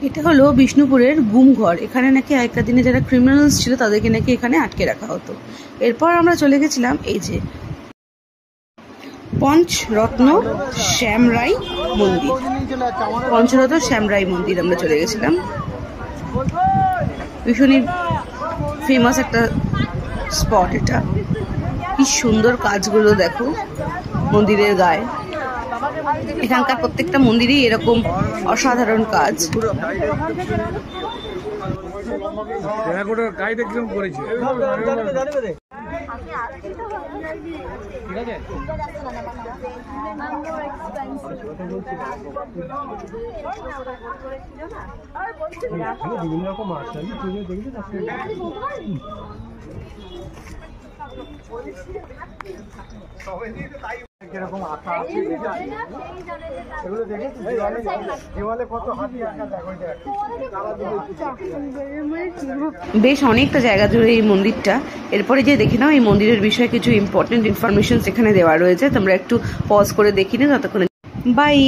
এটা হলো বিষ্ণুপুরের গুমঘর। এখানে নাকি আগেকার দিনে যারা ক্রিমিনালস ছিল তাদেরকে নাকি এখানে আটকে রাখা হতো। এরপর আমরা চলে গেছিলাম এই যে পঞ্চরত্ন শ্যামরাই মন্দির। পঞ্চরত্ন শ্যামরাই মন্দির আমরা চলে গেছিলাম। ভীষণই ফেমাস একটা স্পট এটা। কি সুন্দর কাজগুলো দেখো মন্দিরের গায়ে। এখানকার প্রত্যেকটা মন্দিরেই এরকম অসাধারণ কাজ। বিভিন্ন রকম আছে কিরকম আঁকা আছে এগুলো দেখেছি দেওয়ালে কত হাতি আঁকা দেখো। বেশ অনেকটা জায়গা জুড়ে এই মন্দিরটা। এরপরে যে দেখি নাও এই মন্দিরের বিষয়ে কিছু ইম্পর্টেন্ট ইনফরমেশন এখানে দেওয়া রয়েছে, তোমরা একটু পজ করে দেখি না ততক্ষণে। বাই।